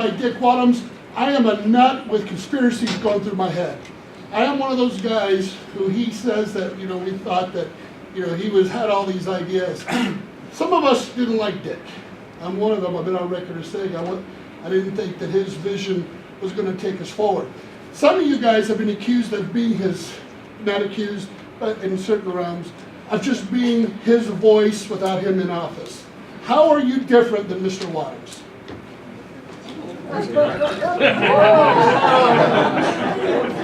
like Dick Wadhams, I am a nut with conspiracies going through my head. I am one of those guys who he says that, you know, we thought that, you know, he had all these ideas. Some of us didn't like Dick. I'm one of them. I've been on record as saying I didn't think that his vision was going to take us forward. Some of you guys have been accused of being not accused, but in certain realms, of just being his voice without him in office. How are you different than Mr. Wadhams? How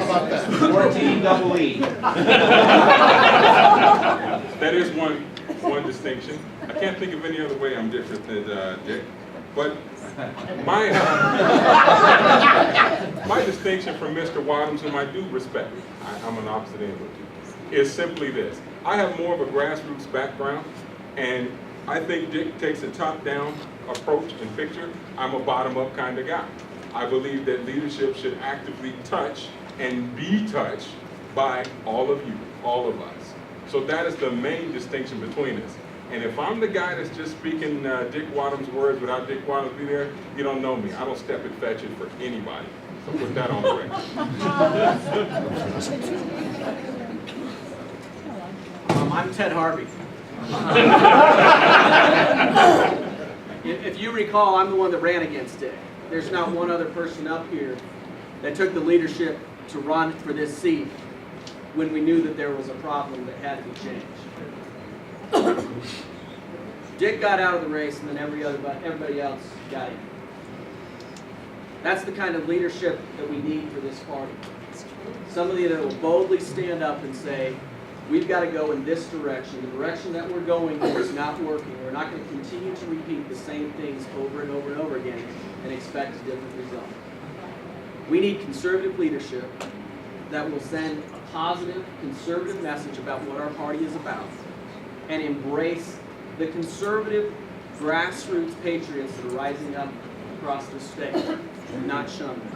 about that? 14 double E. That is one distinction. I can't think of any other way I'm different than Dick. But my distinction from Mr. Wadhams, whom I do respect, I'm an opposite end with you, is simply this. I have more of a grassroots background, and I think Dick takes a top-down approach and picture. I'm a bottom-up kind of guy. I believe that leadership should actively touch and be touched by all of you, all of us. So that is the main distinction between us. And if I'm the guy that's just speaking Dick Wadhams' words without Dick Wadhams be there, you don't know me. I don't step and fetch it for anybody. So put that on the record. I'm Ted Harvey. If you recall, I'm the one that ran against Dick. There's not one other person up here that took the leadership to run for this seat when we knew that there was a problem that had to be changed. Dick got out of the race, and then everybody else got in. That's the kind of leadership that we need for this party. Somebody that will boldly stand up and say, we've got to go in this direction. The direction that we're going in is not working. We're not going to continue to repeat the same things over and over and over again and expect a different result. We need conservative leadership that will send a positive, conservative message about what our party is about and embrace the conservative, grassroots patriots that are rising up across the state and not shun them.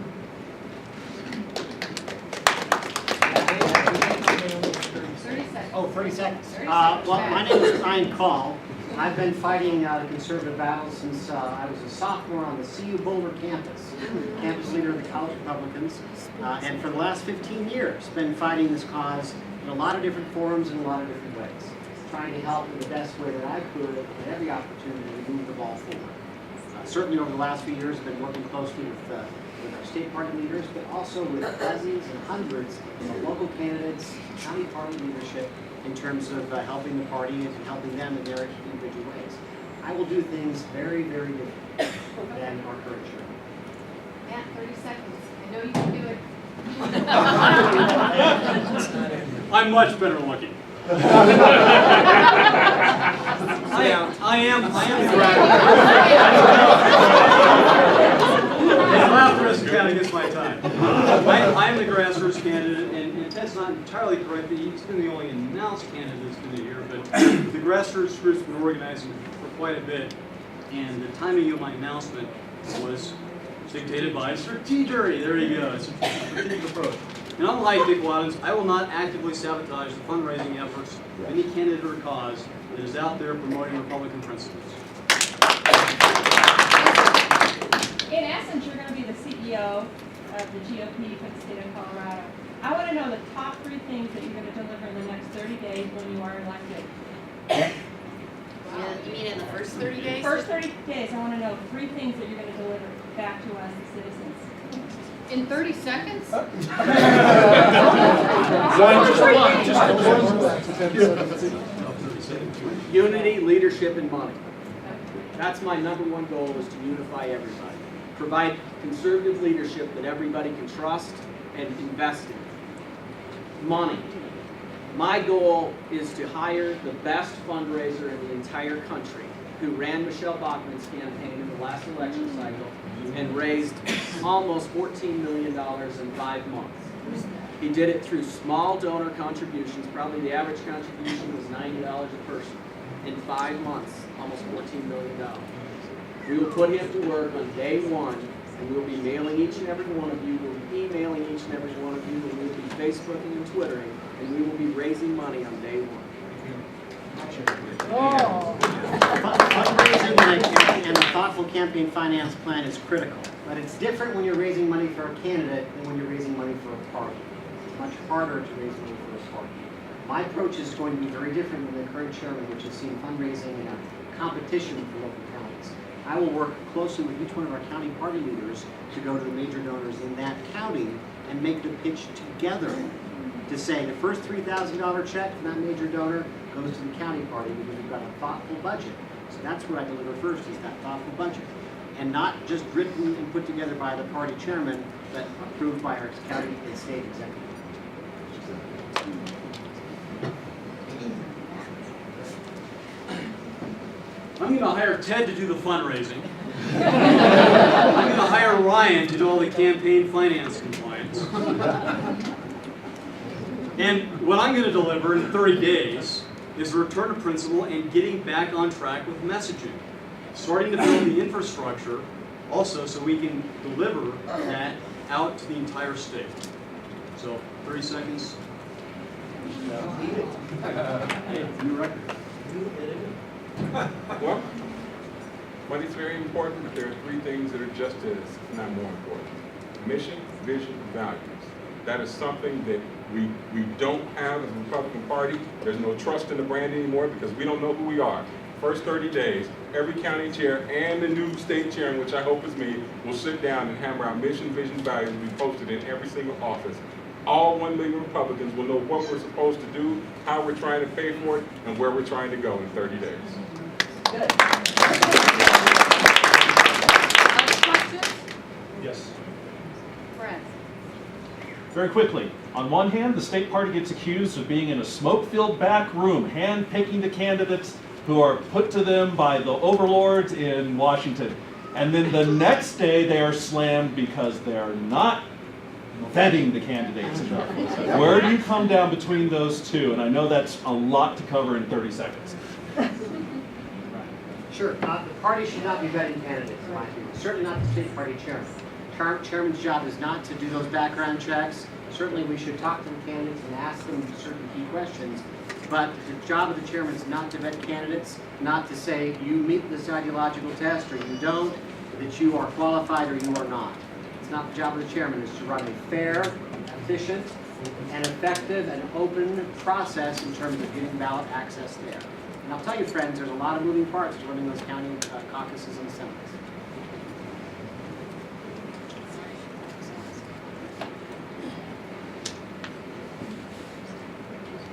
Oh, 30 seconds. Well, my name is Brian Call. I've been fighting the conservative battle since I was a sophomore on the CU Boulder campus, campus leader of the College Republicans, and for the last 15 years been fighting this cause in a lot of different forums in a lot of different ways, trying to help in the best way that I could at every opportunity to move the ball forward. Certainly over the last few years, I've been working closely with our state party leaders, but also with dozens and hundreds of local candidates, county party leadership, in terms of helping the party and helping them in their individual ways. I will do things very, very different than our current chairman. Matt, 30 seconds. I know you can do it. I'm much better looking. I am. Laughter is kind of against my time. I am the grassroots candidate, and Ted's not entirely correct that he's been the only announced candidate that's been here, but the grassroots group's been organizing for quite a bit, and the timing of my announcement was dictated by strategy. There you go. It's a strategic approach. And unlike Dick Wadhams, I will not actively sabotage the fundraising efforts of any candidate or cause that is out there promoting Republican principles. In essence, you're going to be the CEO of the GOP for the state of Colorado. I want to know the top 3 things that you're going to deliver in the next 30 days when you are elected. You mean in the first 30 days? First 30 days, I want to know 3 things that you're going to deliver back to us, the citizens. In 30 seconds? Unity, leadership, and money. That's my #1 goal, is to unify everybody. Provide conservative leadership that everybody can trust and invest in. Money. My goal is to hire the best fundraiser in the entire country, who ran Michelle Bachmann's campaign in the last election cycle and raised almost $14 million in 5 months. He did it through small donor contributions. Probably the average contribution was $90 a person. In 5 months, almost $14 million. We will put him to work on day 1, and we will be mailing each and every one of you. We'll be emailing each and every one of you, and we will be Facebooking and Twittering, and we will be raising money on day 1. Fundraising and a thoughtful campaign finance plan is critical, but it's different when you're raising money for a candidate than when you're raising money for a party. It's much harder to raise money for a party. My approach is going to be very different than the current chairman, which has seen fundraising in a competition for local counties. I will work closely with each one of our county party leaders to go to the major donors in that county and make the pitch together to say the first $3,000 check from that major donor goes to the county party because we've got a thoughtful budget. So that's what I deliver first, is that thoughtful budget. And not just written and put together by the party chairman, but approved by our county and state executive. I'm going to hire Ted to do the fundraising. I'm going to hire Ryan to do all the campaign finance compliance. And what I'm going to deliver in 30 days is a return to principle and getting back on track with messaging. Starting to build the infrastructure also so we can deliver that out to the entire state. So 30 seconds. New record. Well, money's very important, but there are three things that are just as, if not more important. Mission, vision, values. That is something that we don't have as a Republican Party. There's no trust in the brand anymore because we don't know who we are. First 30 days, every county chair and the new state chairman, which I hope is me, will sit down and hammer out mission, vision, values and be posted in every single office. All 1 million Republicans will know what we're supposed to do, how we're trying to pay for it, and where we're trying to go in 30 days. Good. Questions? Yes. Brent? Very quickly, on one hand, the state party gets accused of being in a smoke-filled back room, hand-picking the candidates who are put to them by the overlords in Washington. And then the next day, they are slammed because they are not vetting the candidates enough. Where do you come down between those two? And I know that's a lot to cover in 30 seconds. Sure. The party should not be vetting candidates, in my opinion. Certainly not the state party chairman. Chairman's job is not to do those background checks. Certainly we should talk to the candidates and ask them certain key questions. But the job of the chairman is not to vet candidates, not to say you meet this ideological test or you don't, that you are qualified or you are not. It's not the job of the chairman. It's to run a fair, efficient, and effective and open process in terms of getting ballot access there. And I'll tell you, friends, there's a lot of moving parts to running those county caucuses and assemblies.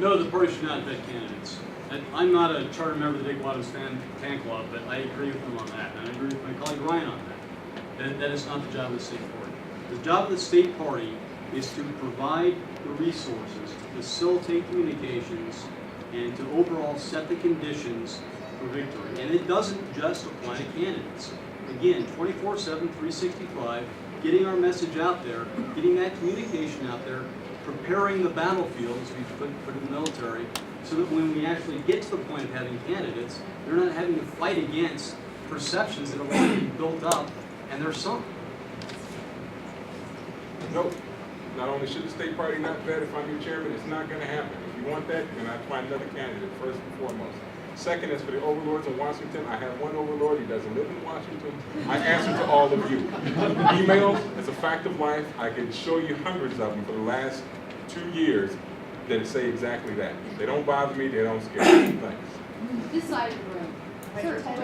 No, the party should not vet candidates. I'm not a charter member of the Dick Wadhams fan club, but I agree with them on that. And I agree with my colleague Ryan on that. That is not the job of the state party. The job of the state party is to provide the resources to facilitate communications and to overall set the conditions for victory. And it doesn't just apply to candidates. Again, 24/7, 365, getting our message out there, getting that communication out there, preparing the battlefield, as we put in the military, so that when we actually get to the point of having candidates, they're not having to fight against perceptions that have already been built up, and they're sunk. No, not only should the state party not vet if I'm your chairman, it's not going to happen. If you want that, you're going to have to find another candidate, first and foremost. Second is for the overlords in Washington. I have one overlord, he doesn't live in Washington. I answer to all of you. Emails, it's a fact of life. I can show you hundreds of them for the last 2 years that say exactly that. They don't bother me, they don't scare me. Thanks. This side of the room. Sir, Ted.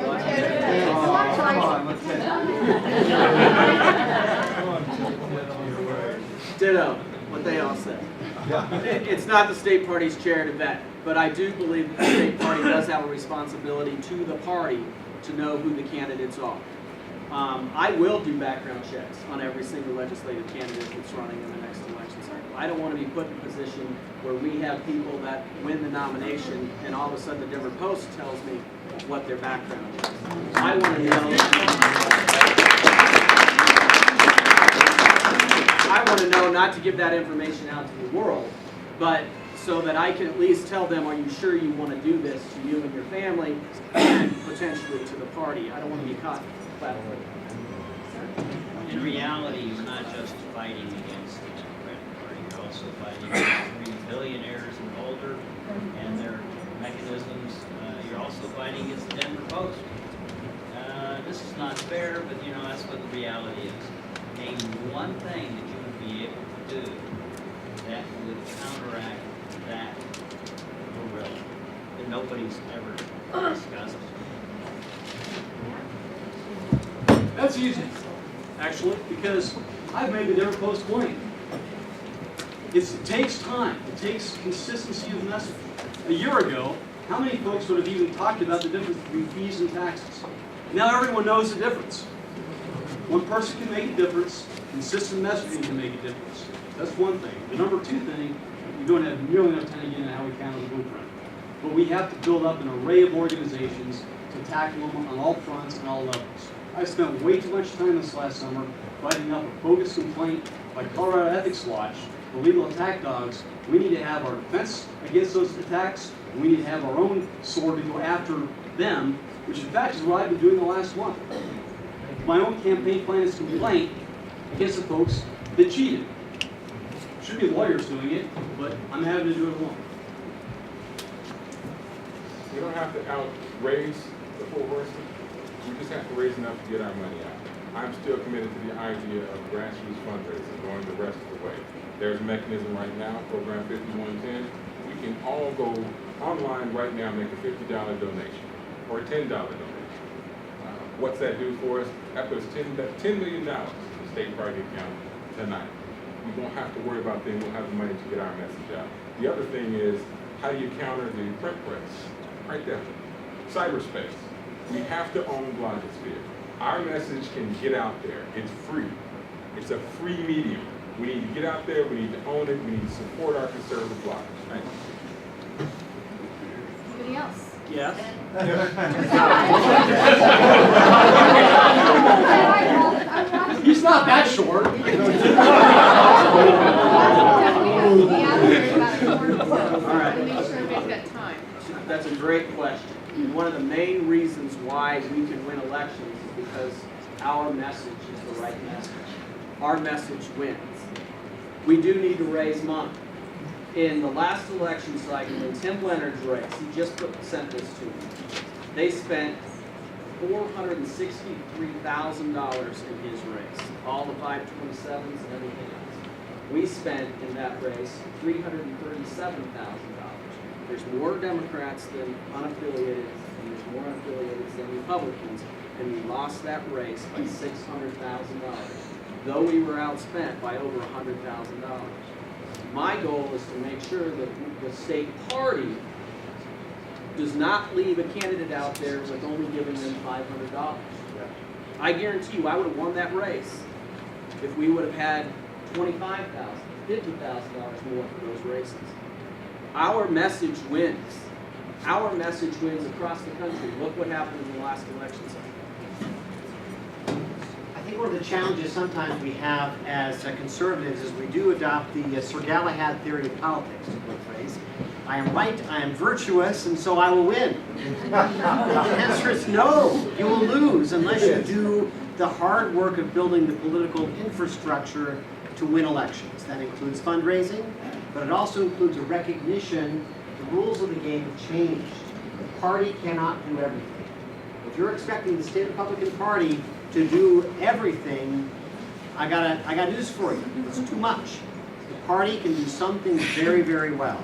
Ditto, what they all said. It's not the state party's chair to vet, but I do believe that the state party does have a responsibility to the party to know who the candidates are. I will do background checks on every single legislative candidate that's running in the next election cycle. I don't want to be put in a position where we have people that win the nomination and all of a sudden the Denver Post tells me what their background is. I want to know. I want to know not to give that information out to the world, but so that I can at least tell them, are you sure you want to do this to you and your family and potentially to the party? I don't want to be caught flat-footed. In reality, you're not just fighting against the Democratic Party, you're also fighting against 3 billionaires in Boulder and their mechanisms also fighting against the Denver Post. This is not fair, but you know, that's what the reality is. Name one thing that you would be able to do that would counteract that gorilla that nobody's ever discussed. That's easy, actually, because I've made the Denver Post point. It takes time. It takes consistency of message. A year ago, how many folks would have even talked about the difference between fees and taxes? Now everyone knows the difference. One person can make a difference. Consistent messaging can make a difference. That's one thing. The number two thing, we don't have nearly enough time again on how we counter the blueprint. But we have to build up an array of organizations to tackle them on all fronts and all levels. I spent way too much time this last summer writing up a bogus complaint by Colorado Ethics Watch, the legal attack dogs. We need to have our defense against those attacks, and we need to have our own sword to go after them, which in fact is what I've been doing the last month. My own campaign plan is complaint against the folks that cheated. Should be lawyers doing it, but I'm having to do it alone. We don't have to outraise the full horses. We just have to raise enough to get our money out. I'm still committed to the idea of grassroots fundraising going the rest of the way. There's a mechanism right now, Program 5110. We can all go online right now and make a $50 donation or a $10 donation. What's that do for us? That puts $10 million in the state party account tonight. We won't have to worry about things. We'll have the money to get our message out. The other thing is, how do you counter the print press? Right there. Cyberspace. We have to own blogosphere. Our message can get out there. It's free. It's a free medium. We need to get out there. We need to own it. We need to support our conservative bloggers. Thank you. Anybody else? Yes. He's not that short. Make sure everybody's got time. That's a great question. One of the main reasons why we can win elections is because our message is the right message. Our message wins. We do need to raise money. In the last election cycle, in Tim Leonard's race, he just sent this to me. They spent $463,000 in his race, all the 527s and everything else. We spent in that race $337,000. There's more Democrats than unaffiliated, and there's more unaffiliated than Republicans, and we lost that race by $600,000, though we were outspent by over $100,000. My goal is to make sure that the state party does not leave a candidate out there with only giving them $500. I guarantee you I would have won that race if we would have had $25,000, $50,000 more for those races. Our message wins. Our message wins across the country. Look what happened in the last election cycle. I think one of the challenges sometimes we have as conservatives is we do adopt the Sir Galahad theory of politics, to put a phrase. I am right, I am virtuous, and so I will win. The answer is no, you will lose unless you do the hard work of building the political infrastructure to win elections. That includes fundraising, but it also includes a recognition the rules of the game have changed. The party cannot do everything. If you're expecting the state Republican Party to do everything, I got news for you. It's too much. The party can do some things very, very well.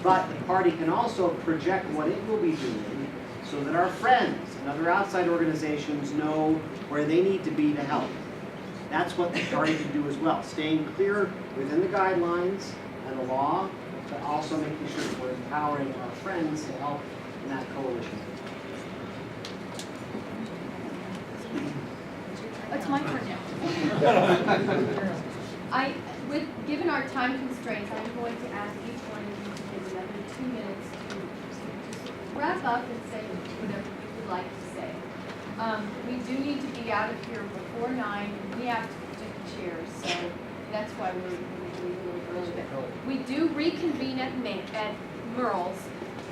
But the party can also project what it will be doing so that our friends and other outside organizations know where they need to be to help. That's what the party can do as well, staying clear within the guidelines and the law, but also making sure that we're empowering our friends to help in that coalition. It's my turn now. Given our time constraints, I'm going to ask each one of you to give another 2 minutes to wrap up and say whatever you would like to say. We do need to be out of here before 9, and we have to protect the chairs, so that's why we're leaving a little early. But we do reconvene at Merle's.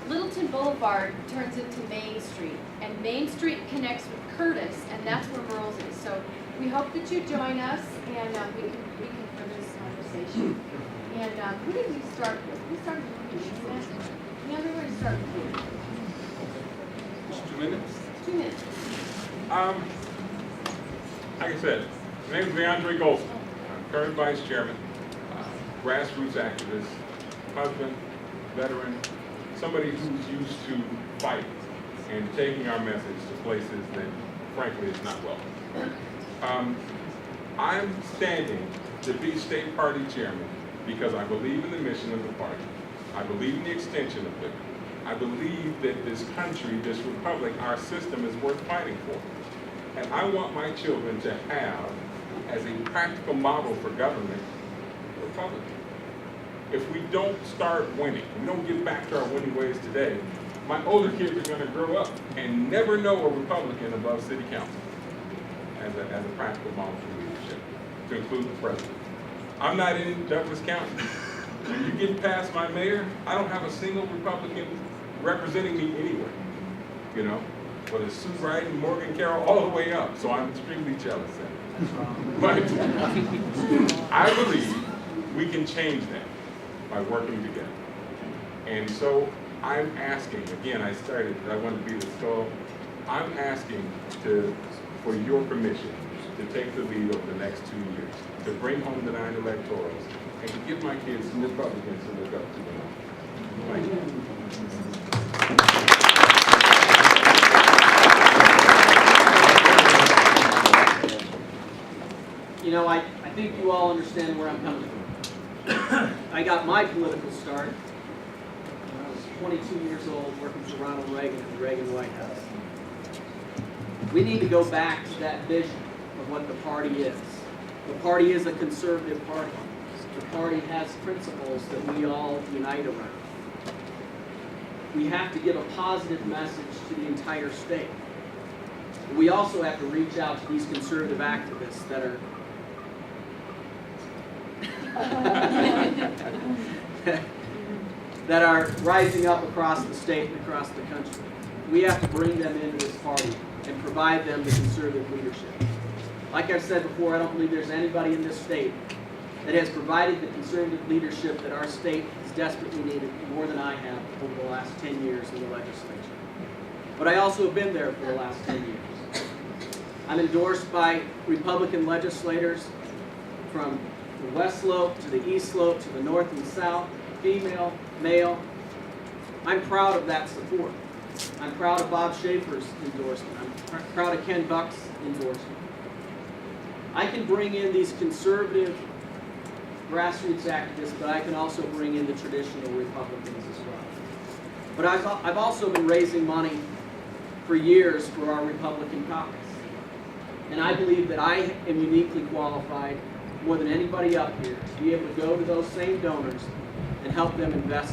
Littleton Boulevard turns into Main Street, and Main Street connects with Curtis, and that's where Merle's is. So we hope that you join us, and we can further this conversation. And who did we start with? We started with you. Yeah, we're going to start with you. Like I said, my name is Leondray Gholston. I'm current vice chairman, grassroots activist, husband, veteran, somebody who's used to fighting and taking our message to places that, frankly, is not welcome. I'm standing to be state party chairman because I believe in the mission of the party. I believe in the extension of liberty. I believe that this country, this republic, our system is worth fighting for. And I want my children to have, as a practical model for government, republic. If we don't start winning, we don't get back to our winning ways today, my older kids are going to grow up and never know a Republican above city council as a practical model for leadership, to include the president. I'm not in Douglas County. When you get past my mayor, I don't have a single Republican representing me anywhere, you know? But it's Sue Wright and Morgan Carroll all the way up, so I'm extremely jealous of that. But I believe we can change that by working together. And so I'm asking, again, I wanted to be the skull. I'm asking for your permission to take the lead over the next 2 years, to bring home the 9 electorals, and to give my kids some Republicans to look up to them. Thank you. You know, I think you all understand where I'm coming from. I got my political start when I was 22 years old working for Ronald Reagan at the Reagan White House. We need to go back to that vision of what the party is. The party is a conservative party. The party has principles that we all unite around. We have to give a positive message to the entire state. We also have to reach out to these conservative activists that are rising up across the state and across the country. We have to bring them into this party and provide them the conservative leadership. Like I've said before, I don't believe there's anybody in this state that has provided the conservative leadership that our state has desperately needed more than I have over the last 10 years in the legislature. But I also have been there for the last 10 years. I'm endorsed by Republican legislators from the West Slope to the East Slope to the North and South, female, male. I'm proud of that support. I'm proud of Bob Schaefer's endorsement. I'm proud of Ken Buck's endorsement. I can bring in these conservative grassroots activists, but I can also bring in the traditional Republicans as well. But I've also been raising money for years for our Republican caucus. And I believe that I am uniquely qualified, more than anybody up here, to be able to go to those same donors and help them invest